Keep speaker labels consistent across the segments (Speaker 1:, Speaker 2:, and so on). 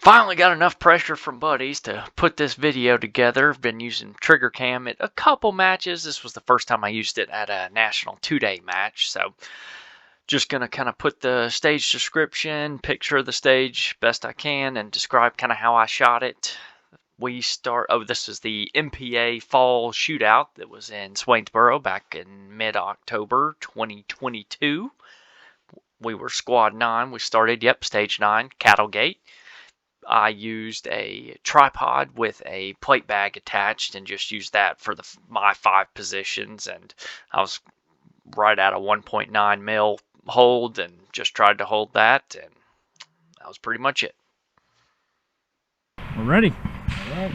Speaker 1: Finally got enough pressure from buddies to put this video together. I've been using Triggercam at a couple matches. This was the first time I used it at a national 2-day match, so just gonna kind of put the stage description, picture of the stage best I can, and describe kind of how I shot it. This is the MPA Fall Shootout that was in Swainsboro back in mid-October 2022. We were squad 9. We started, stage 9, cattle gate. I used a tripod with a plate bag attached and just used that for my 5 positions, and I was right at a 1.9 mil hold and just tried to hold that, and that was pretty much it.
Speaker 2: We're ready.
Speaker 3: All right.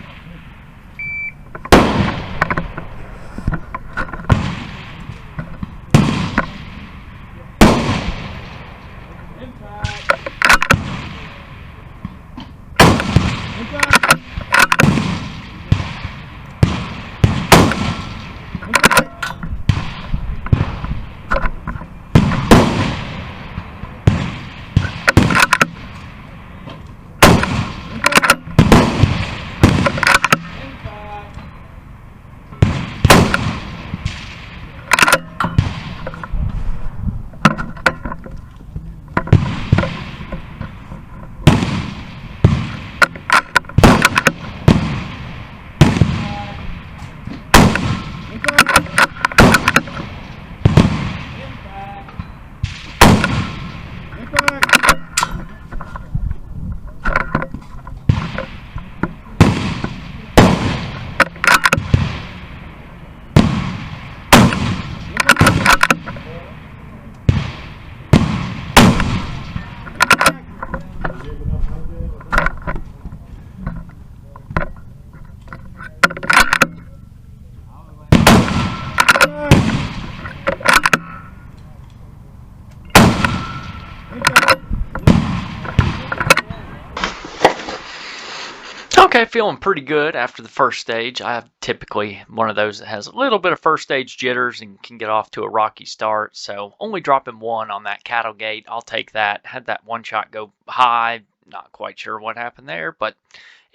Speaker 1: Okay, feeling pretty good after the first stage. I have typically one of those that has a little bit of first stage jitters and can get off to a rocky start, so only dropping 1 on that cattle gate, I'll take that. Had that one shot go high, not quite sure what happened there, but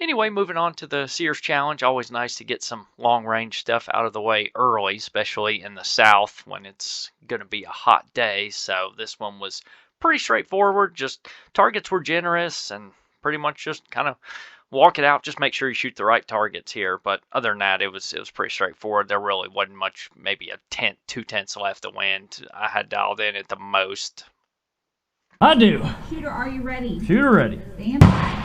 Speaker 1: anyway, moving on to the Sears challenge. Always nice to get some long range stuff out of the way early, especially in the south when it's going to be a hot day, so this one was pretty straightforward. Just targets were generous and pretty much just kind of walk it out. Just make sure you shoot the right targets here. But other than that, it was pretty straightforward. There really wasn't much, maybe a tenth, 2/10 left to win. I had dialed in at the most.
Speaker 2: I do.
Speaker 3: Shooter, are you ready?
Speaker 2: Shooter ready.
Speaker 3: Stand by.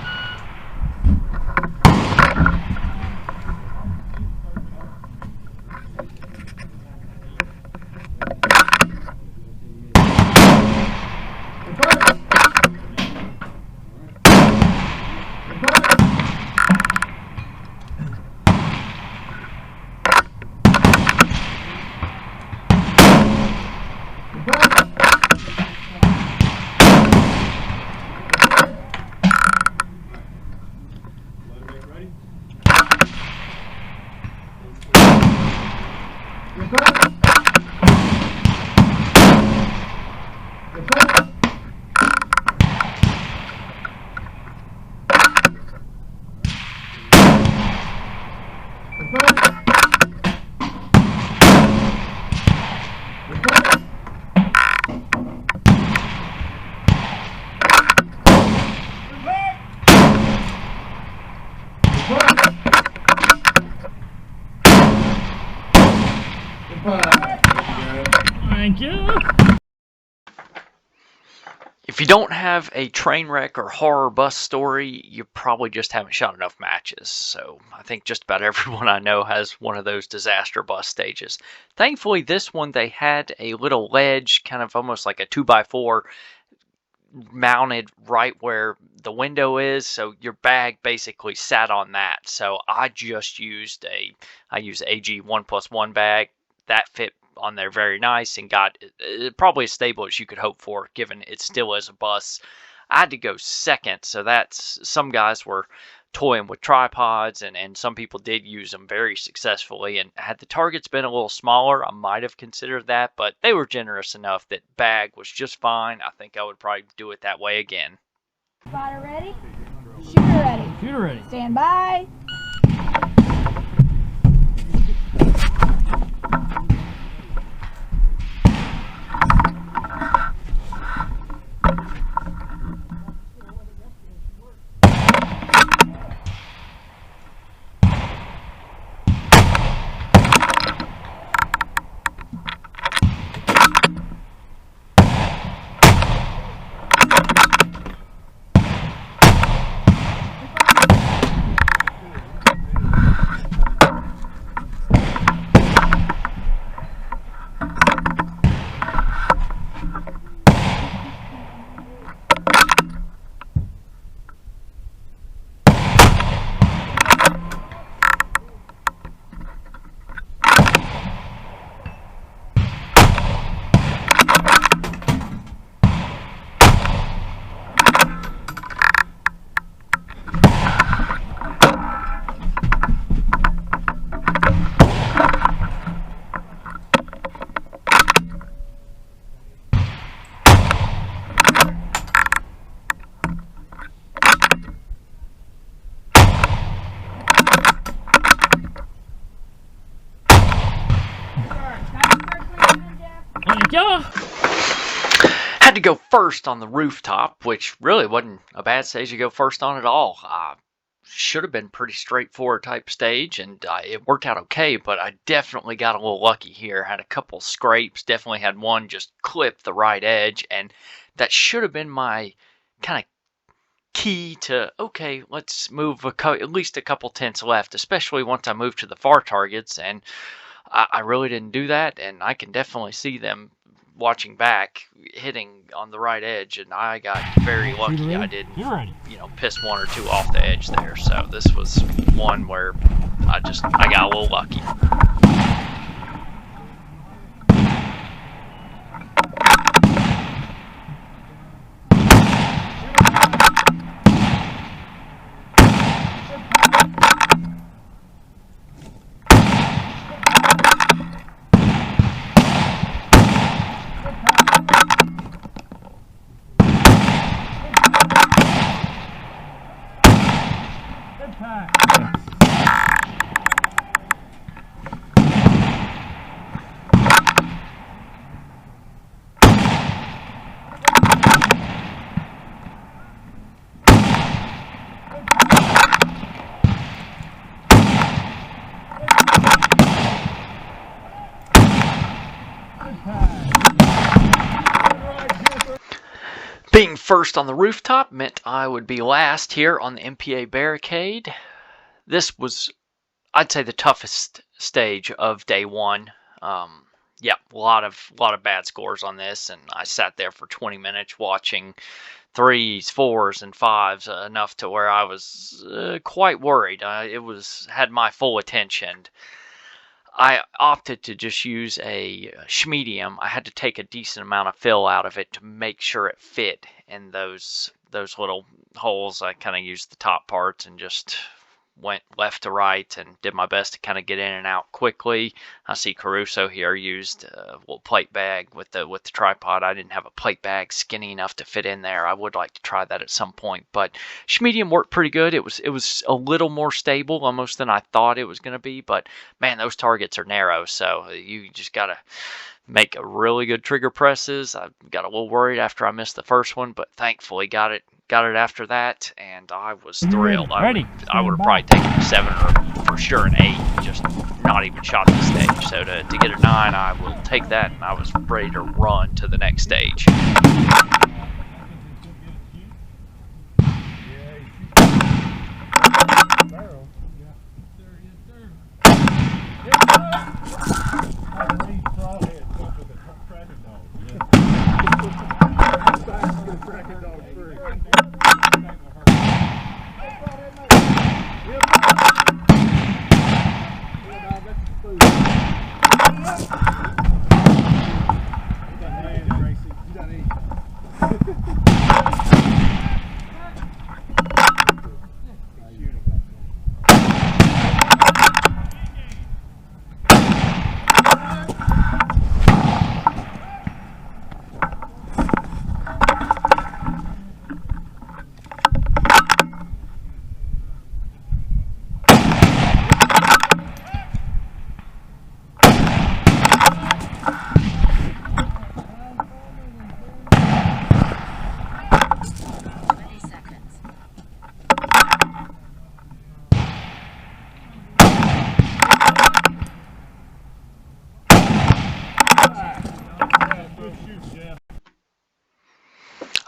Speaker 2: Thank you.
Speaker 1: If you don't have a train wreck or horror bus story, you probably just haven't shot enough matches. So I think just about everyone I know has one of those disaster bus stages. Thankfully, this one, they had a little ledge, kind of almost like a 2x4, mounted right where the window is, so your bag basically sat on that. So I just used AG 1+1 bag that fit on there very nice and got probably as stable as you could hope for, given it still is a bus. I had to go second, so that's, some guys were toying with tripods, and some people did use them very successfully. And had the targets been a little smaller, I might have considered that, but they were generous enough that bag was just fine. I think I would probably do it that way again.
Speaker 3: Spotter ready? Shooter ready.
Speaker 2: Shooter ready.
Speaker 3: Stand by.
Speaker 2: Thank ya.
Speaker 1: Had to go first on the rooftop, which really wasn't a bad stage to go first on at all. Should have been pretty straightforward type stage, and it worked out okay, but I definitely got a little lucky here. Had a couple scrapes, definitely had one just clip the right edge, and that should have been my kind of key to, okay, let's move at least a couple tenths left, especially once I moved to the far targets, and I really didn't do that, and I can definitely see them watching back hitting on the right edge, and I got very lucky. I didn't, piss one or two off the edge there. So this was one where I got a little lucky. Being first on the rooftop meant I would be last here on the MPA barricade. This was, I'd say, the toughest stage of day one. Yeah, a lot of bad scores on this, and I sat there for 20 minutes watching 3s, 4s, and 5s, enough to where I was quite worried. It had my full attention. I opted to just use a schmedium. I had to take a decent amount of fill out of it to make sure it fit in those little holes. I kind of used the top parts and just went left to right and did my best to kind of get in and out quickly. I see Caruso here used a little plate bag with the tripod. I didn't have a plate bag skinny enough to fit in there. I would like to try that at some point, but schmedium worked pretty good. It was a little more stable almost than I thought it was going to be, but man, those targets are narrow, so you just got to make a really good trigger presses. I got a little worried after I missed the first one, but thankfully got it after that, and I was thrilled. I would have probably taken a 7 or for sure an 8, just not even shot the stage. So to get a 9, I will take that, and I was ready to run to the next stage.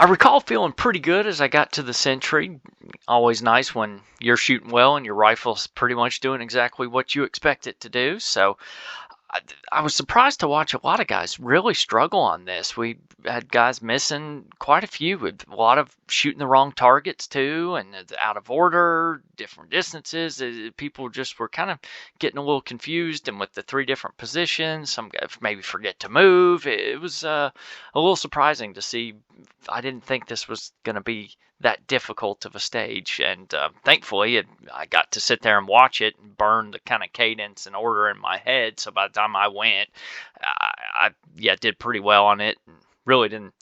Speaker 1: I recall feeling pretty good as I got to the sentry. Always nice when you're shooting well and your rifle's pretty much doing exactly what you expect it to do. So I was surprised to watch a lot of guys really struggle on this. We had guys missing quite a few, with a lot of shooting the wrong targets too, and out of order, different distances. People just were kind of getting a little confused, and with the 3 different positions, some guys maybe forget to move. It was a little surprising to see. I didn't think this was going to be that difficult of a stage, and thankfully I got to sit there and watch it and burn the kind of cadence and order in my head. So by the time I went, I did pretty well on it, and really didn't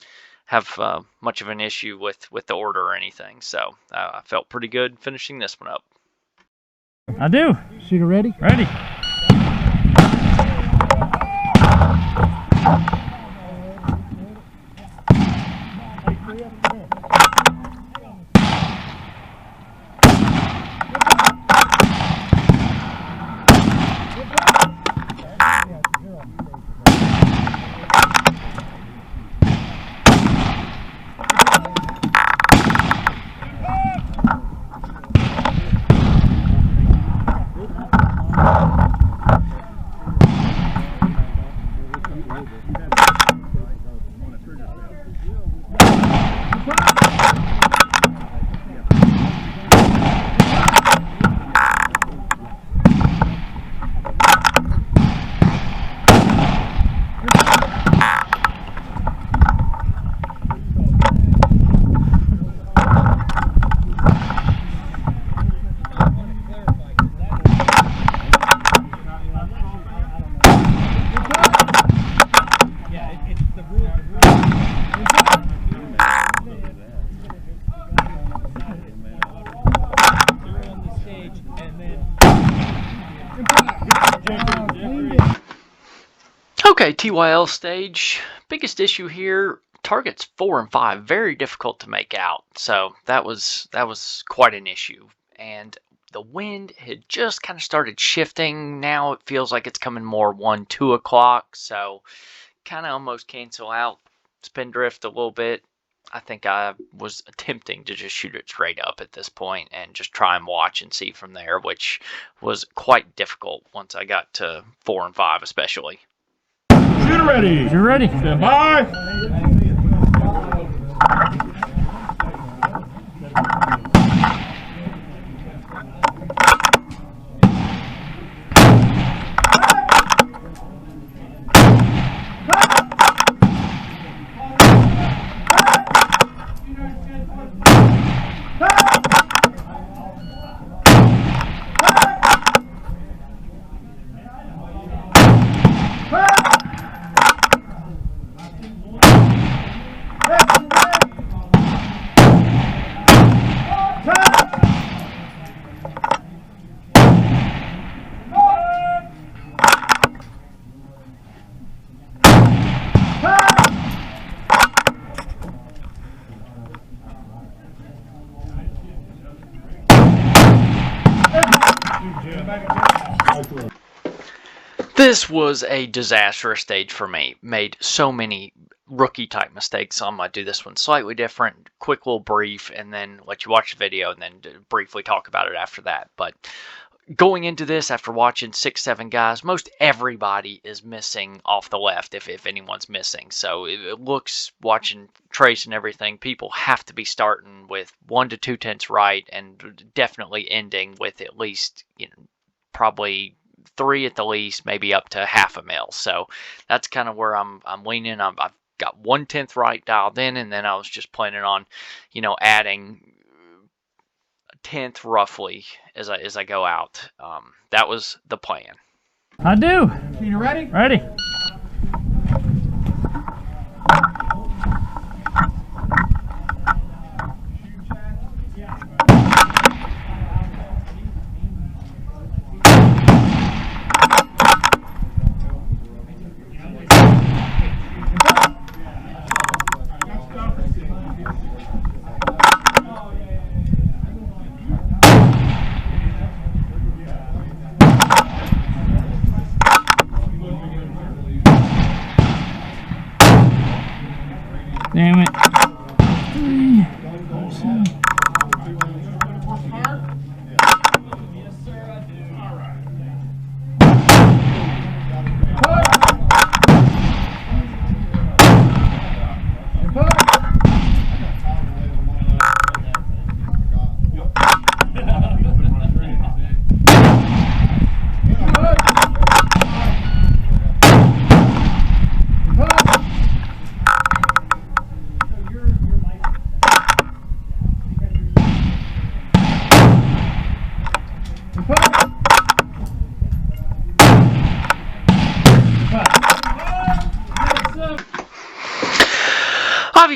Speaker 1: have much of an issue with the order or anything. So I felt pretty good finishing this one up.
Speaker 2: I do.
Speaker 4: Shooter ready?
Speaker 2: Ready.
Speaker 1: Okay, TYL stage. Biggest issue here, targets 4 and 5, very difficult to make out. So that was quite an issue. And the wind had just kind of started shifting. Now it feels like it's coming more 1, 2 o'clock. So kind of almost cancel out spin drift a little bit. I think I was attempting to just shoot it straight up at this point and just try and watch and see from there, which was quite difficult once I got to 4 and 5 especially.
Speaker 4: Shooter ready.
Speaker 2: You're ready.
Speaker 4: Stand by.
Speaker 1: This was a disastrous stage for me. Made so many rookie type mistakes. So I'm going to do this one slightly different, quick little brief, and then let you watch the video and then briefly talk about it after that. But going into this, after watching 6, 7 guys, most everybody is missing off the left, if anyone's missing. So it looks, watching trace and everything, people have to be starting with 1 to 2 tenths right, and definitely ending with at least, probably 3 at the least, maybe up to half a mil. So that's kind of where I'm leaning. I've got 1/10 right dialed in, and then I was just planning on, adding 1/10 roughly as I go out. That was the plan.
Speaker 2: I do.
Speaker 4: You ready?
Speaker 2: Ready.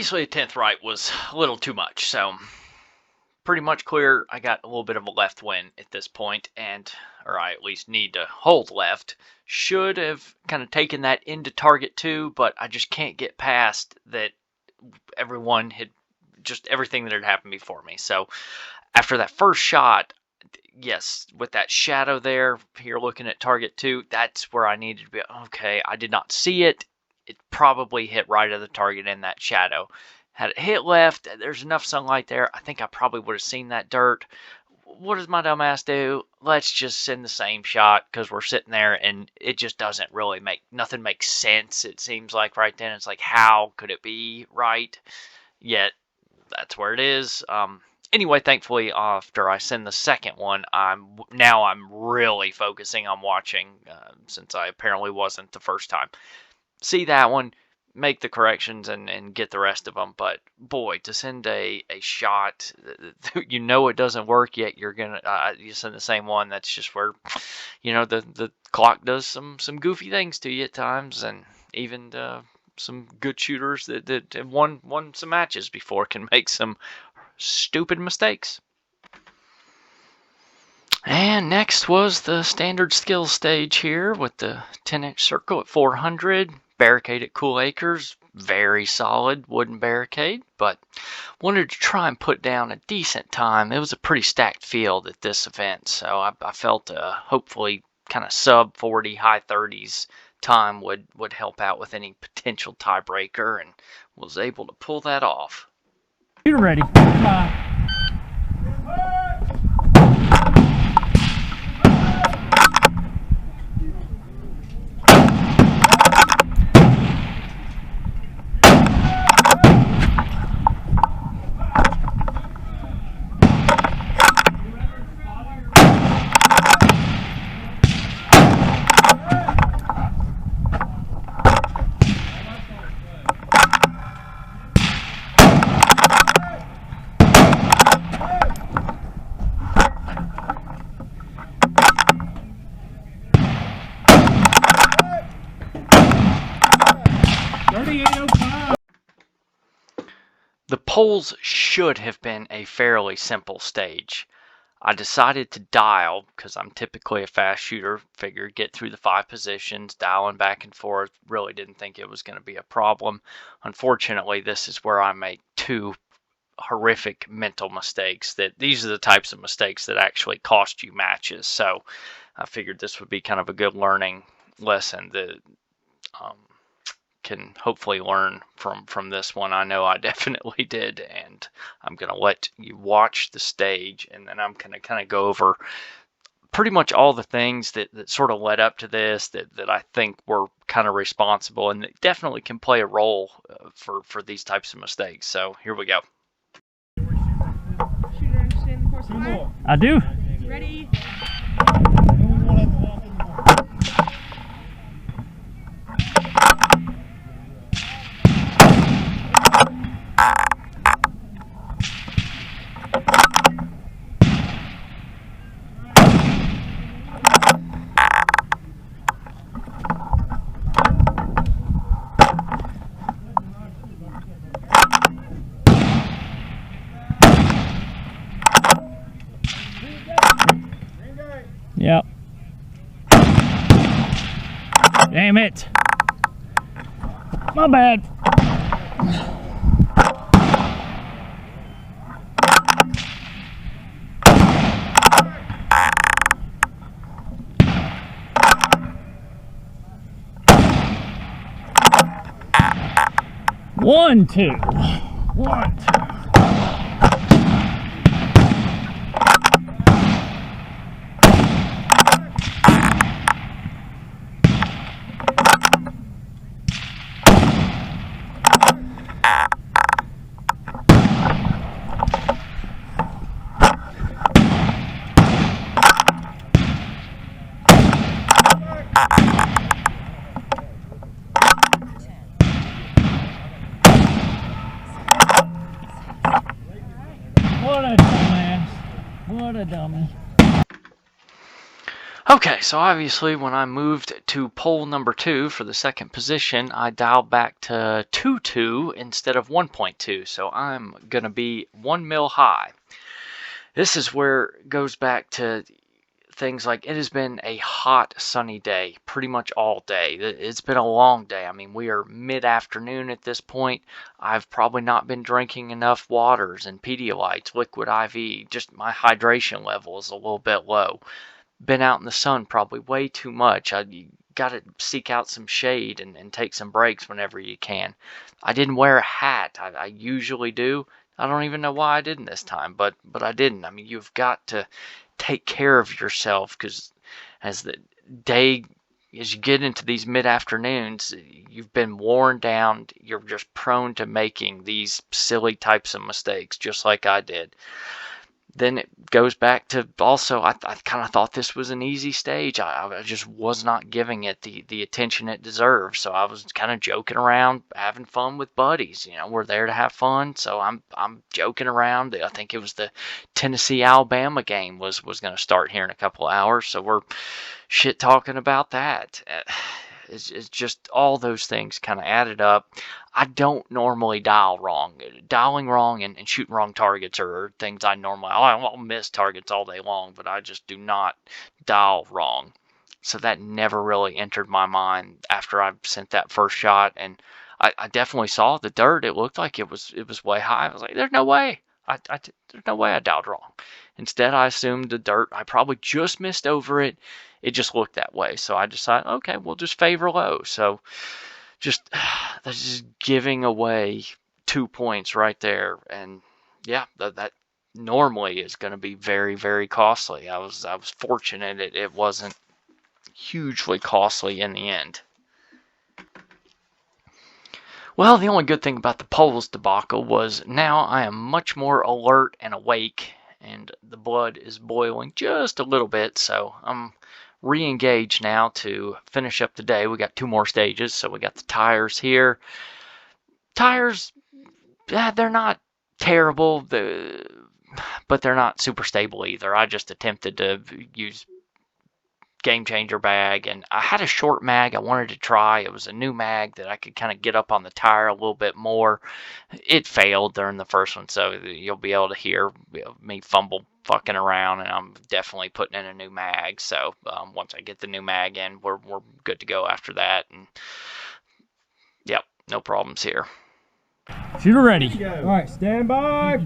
Speaker 1: Obviously, a 10th right was a little too much, so pretty much clear. I got a little bit of a left wind at this point, or I at least need to hold left. Should have kind of taken that into target 2, but I just can't get past that everyone had just everything that had happened before me. So after that first shot, yes, with that shadow there, here looking at target 2, that's where I needed to be. Okay, I did not see it. It probably hit right at the target in that shadow. Had it hit left, there's enough sunlight there. I think I probably would have seen that dirt. What does my dumb ass do? Let's just send the same shot because we're sitting there and it just doesn't really nothing makes sense. It seems like right then it's like, how could it be right? Yet that's where it is. Anyway, thankfully, after I send the second one, I'm really focusing on watching since I apparently wasn't the first time. See that one, make the corrections and get the rest of them. But boy, to send a shot, you know it doesn't work yet. You're gonna you send the same one. That's just where, the clock does some goofy things to you at times, and even some good shooters that have won some matches before can make some stupid mistakes. And next was the standard skill stage here with the 10-inch circle at 400. Barricade at Cool Acres, very solid wooden barricade, but wanted to try and put down a decent time. It was a pretty stacked field at this event, so I felt hopefully kind of sub 40, high 30s time would help out with any potential tiebreaker, and was able to pull that off.
Speaker 2: You're ready. Bye.
Speaker 1: The poles should have been a fairly simple stage. I decided to dial, because I'm typically a fast shooter, figured get through the 5 positions, dialing back and forth, really didn't think it was going to be a problem. Unfortunately, this is where I make 2 horrific mental mistakes. These are the types of mistakes that actually cost you matches, so I figured this would be kind of a good learning lesson that can hopefully learn from this one. I know I definitely did, and I'm going to let you watch the stage, and then I'm going to kind of go over pretty much all the things that sort of led up to this that I think were kind of responsible and that definitely can play a role for these types of mistakes. So here we go.
Speaker 3: Shooter, understand the course of fire?
Speaker 2: I do.
Speaker 3: Ready?
Speaker 2: Yep. Damn it. My bad. One, two. 1, 2. What a dumbass. What a dummy.
Speaker 1: Okay, so obviously when I moved to pole number 2 for the second position, I dialed back to 2.2 instead of 1.2, so I'm going to be 1 mil high. This is where it goes back to things like it has been a hot, sunny day pretty much all day. It's been a long day. I mean, we are mid-afternoon at this point. I've probably not been drinking enough waters and Pedialytes, liquid IV. Just my hydration level is a little bit low. Been out in the sun probably way too much. You got to seek out some shade and take some breaks whenever you can. I didn't wear a hat. I usually do. I don't even know why I didn't this time, but I didn't. I mean, you've got to take care of yourself, because as you get into these mid-afternoons, you've been worn down. You're just prone to making these silly types of mistakes, just like I did. Then it goes back to also, I kind of thought this was an easy stage. I just was not giving it the attention it deserves. So I was kind of joking around, having fun with buddies. You know, we're there to have fun. So I'm joking around. I think it was the Tennessee-Alabama game was going to start here in a couple of hours. So we're shit talking about that. It's just all those things kind of added up. I don't normally dial wrong. Dialing wrong and shooting wrong targets are things I normally, I'll miss targets all day long, but I just do not dial wrong. So that never really entered my mind after I sent that first shot. And I definitely saw the dirt. It looked like it was way high. I was like, there's no way. There's no way I dialed wrong. Instead, I assumed the dirt, I probably just missed over it. It just looked that way. So I decided, okay, we'll just favor low. So that's just giving away 2 points right there. And yeah, that normally is going to be very, very costly. I was fortunate it wasn't hugely costly in the end. Well, the only good thing about the poles debacle was now I am much more alert and awake, and the blood is boiling just a little bit, so I'm re-engaged now to finish up the day. We got 2 more stages, so we got the tires here. Tires, they're not terrible, but they're not super stable either. I just attempted to use game changer bag, and I had a short mag I wanted to try. It was a new mag that I could kind of get up on the tire a little bit more. It failed during the first one, so you'll be able to hear me fumble fucking around, and I'm definitely putting in a new mag. So once I get the new mag in, we're good to go after that. And yep, no problems here.
Speaker 2: Shooter ready.
Speaker 4: All right, stand by.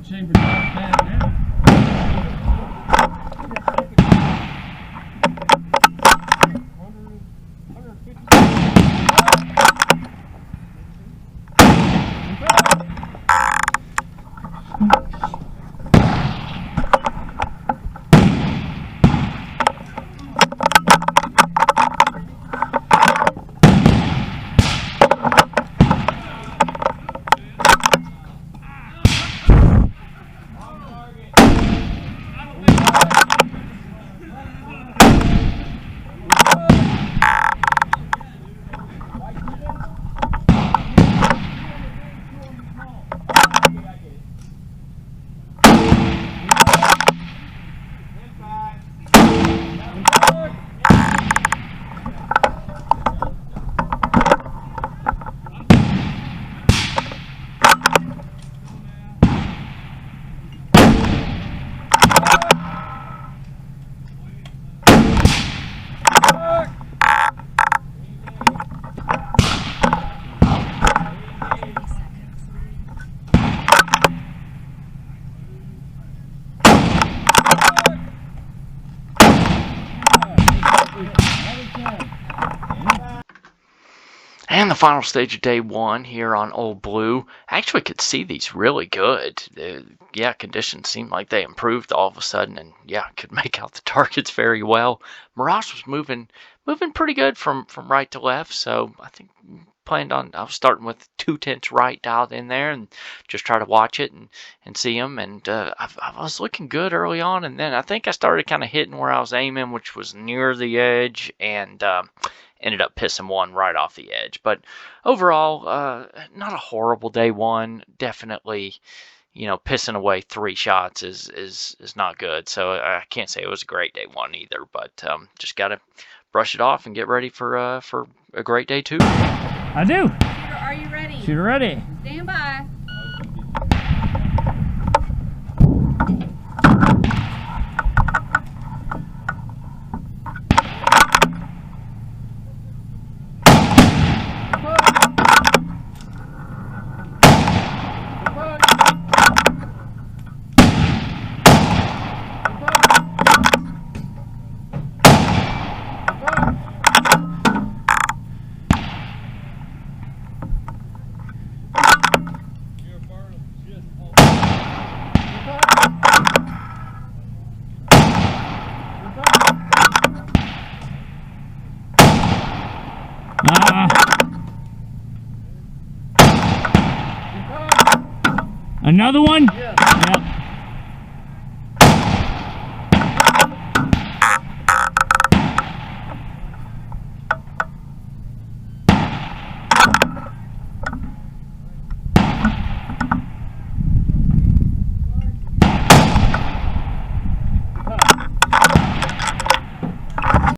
Speaker 1: And the final stage of day 1 here on Old Blue. I actually could see these really good. Yeah, conditions seemed like they improved all of a sudden, and yeah, could make out the targets very well. Mirage was moving pretty good from right to left, so I think I was starting with 2/10 right dialed in there and just try to watch it and see them. And I was looking good early on, and then I think I started kind of hitting where I was aiming, which was near the edge, and ended up pissing one right off the edge. But overall, not a horrible day 1. Definitely, you know, pissing away 3 shots is not good. So I can't say it was a great day 1 either, but just gotta brush it off and get ready for a great day 2.
Speaker 2: I do.
Speaker 3: Shooter, are you ready?
Speaker 2: Shooter ready.
Speaker 3: Stand by.
Speaker 2: Another one?
Speaker 4: Yes.